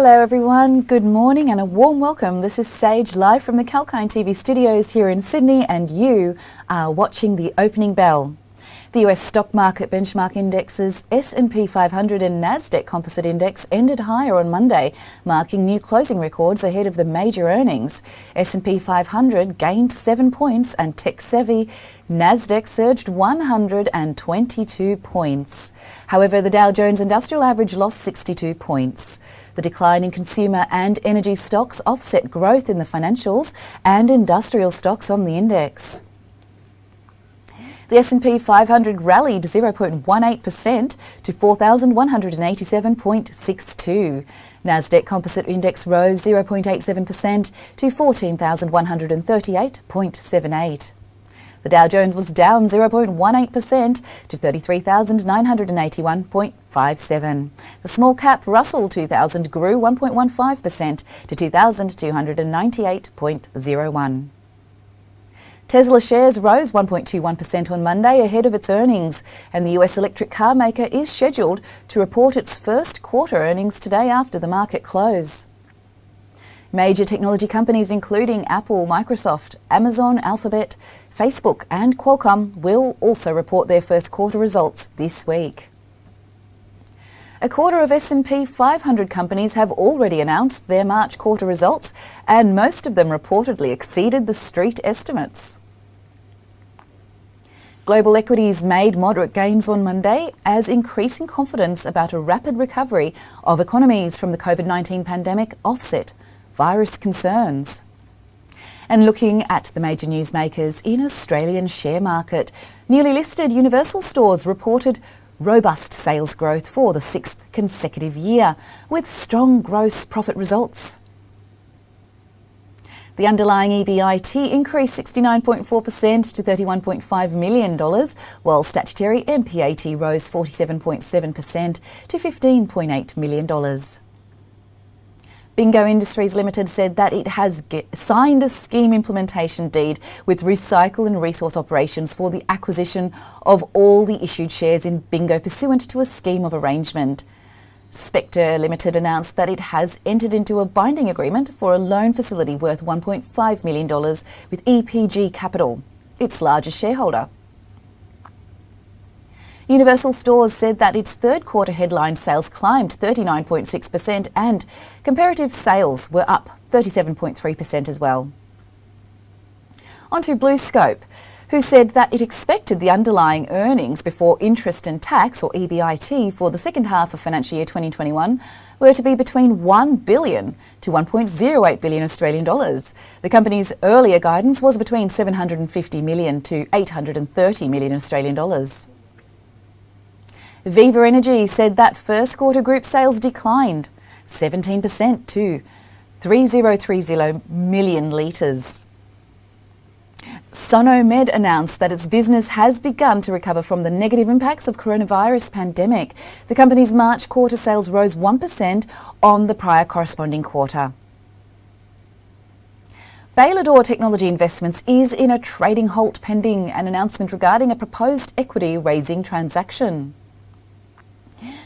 Hello everyone, good morning and a warm welcome. This is Sage live from the Kalkine TV studios here in Sydney, and you are watching the opening bell. The US stock market benchmark indexes S&P 500 and NASDAQ Composite Index ended higher on Monday, marking new closing records ahead of the major earnings. S&P 500 gained 7 points and tech-savvy NASDAQ surged 122 points. However, the Dow Jones Industrial Average lost 62 points. The decline in consumer and energy stocks offset growth in the financials and industrial stocks on the index. The S&P 500 rallied 0.18% to 4,187.62. NASDAQ Composite Index rose 0.87% to 14,138.78. The Dow Jones was down 0.18% to 33,981.57. The small cap Russell 2000 grew 1.15% to 2,298.01. Tesla shares rose 1.21% on Monday ahead of its earnings, and the US electric car maker is scheduled to report its first quarter earnings today after the market close. Major technology companies including Apple, Microsoft, Amazon, Alphabet, Facebook and Qualcomm will also report their first quarter results this week. A quarter of S&P 500 companies have already announced their March quarter results, and most of them reportedly exceeded the street estimates. Global equities made moderate gains on Monday as increasing confidence about a rapid recovery of economies from the COVID-19 pandemic offset virus concerns. And looking at the major newsmakers in Australian share market, newly listed Universal Stores reported robust sales growth for the sixth consecutive year, with strong gross profit results. The underlying EBIT increased 69.4% to $31.5 million, while statutory NPAT rose 47.7% to $15.8 million. Bingo Industries Limited said that it has signed a scheme implementation deed with Recycle and Resource Operations for the acquisition of all the issued shares in Bingo pursuant to a scheme of arrangement. Spectre Limited announced that it has entered into a binding agreement for a loan facility worth $1.5 million with EPG Capital, its largest shareholder. Universal Stores said that its third quarter headline sales climbed 39.6% and comparative sales were up 37.3% as well. On to BlueScope, who said that it expected the underlying earnings before interest and tax, or EBIT, for the second half of financial year 2021 were to be between $1 billion to $1.08 billion Australian dollars. The company's earlier guidance was between $750 million to $830 million Australian dollars. Viva Energy said that first quarter group sales declined 17% to 3030 million litres. SonoMed announced that its business has begun to recover from the negative impacts of coronavirus pandemic. The company's March quarter sales rose 1% on the prior corresponding quarter. Bailador Technology Investments is in a trading halt pending an announcement regarding a proposed equity raising transaction.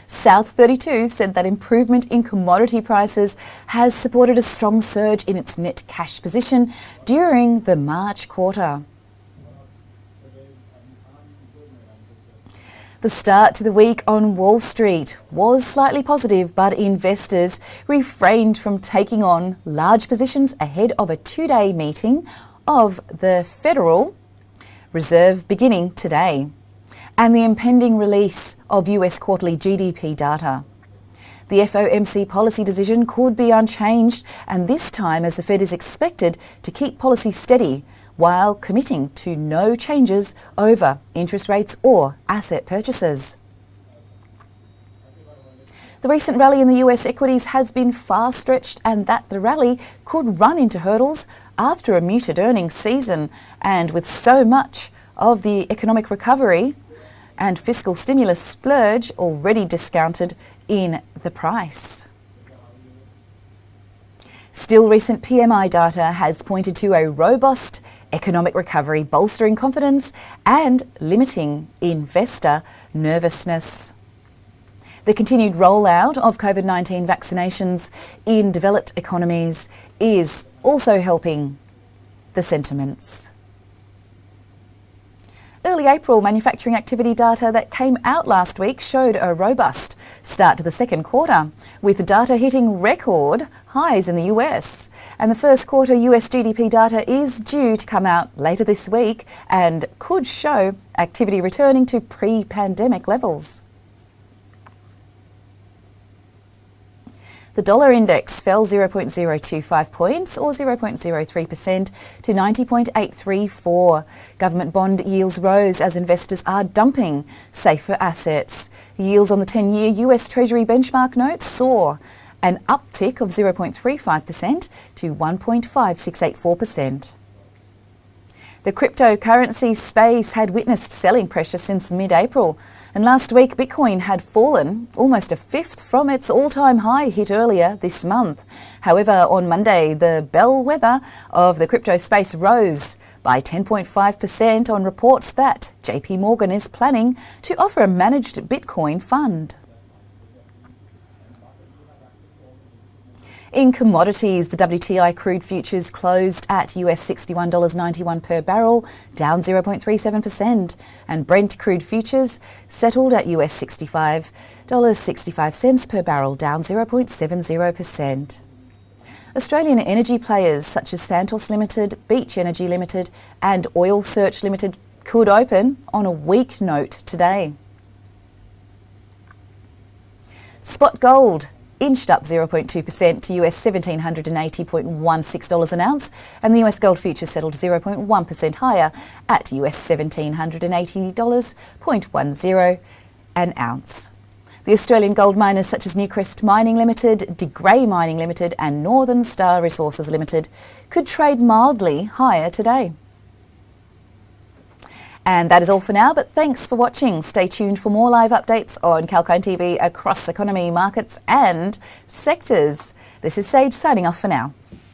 South 32 said that improvement in commodity prices has supported a strong surge in its net cash position during the March quarter. The start to the week on Wall Street was slightly positive, but investors refrained from taking on large positions ahead of a two-day meeting of the Federal Reserve beginning today, and the impending release of US quarterly GDP data. The FOMC policy decision could be unchanged, and this time as the Fed is expected to keep policy steady while committing to no changes over interest rates or asset purchases. The recent rally in the US equities has been far stretched, and that the rally could run into hurdles after a muted earnings season, and with so much of the economic recovery and fiscal stimulus splurge already discounted in the price. Still, recent PMI data has pointed to a robust economic recovery, bolstering confidence and limiting investor nervousness. The continued rollout of COVID-19 vaccinations in developed economies is also helping the sentiments. Early April manufacturing activity data that came out last week showed a robust start to the second quarter, with data hitting record highs in the US. And the first quarter US GDP data is due to come out later this week and could show activity returning to pre-pandemic levels. The dollar index fell 0.025 points or 0.03% to 90.834. Government bond yields rose as investors are dumping safer assets. Yields on the 10-year US Treasury benchmark note saw an uptick of 0.35% to 1.5684%. The cryptocurrency space had witnessed selling pressure since mid-April, and last week Bitcoin had fallen almost a fifth from its all-time high hit earlier this month. However, on Monday, the bellwether of the crypto space rose by 10.5% on reports that JP Morgan is planning to offer a managed Bitcoin fund. In commodities, the WTI crude futures closed at US $61.91 per barrel, down 0.37%, and Brent crude futures settled at US $65.65 per barrel, down 0.70%. Australian energy players such as Santos Limited, Beach Energy Limited and Oil Search Limited could open on a weak note today. Spot gold inched up 0.2% to US $1,780.16 an ounce, and the US gold futures settled 0.1% higher at US $1,780.10 an ounce. The Australian gold miners such as Newcrest Mining Limited, De Grey Mining Limited and Northern Star Resources Limited could trade mildly higher today. And that is all for now, but thanks for watching. Stay tuned for more live updates on Kalkine TV across economy, markets and sectors. This is Sage signing off for now.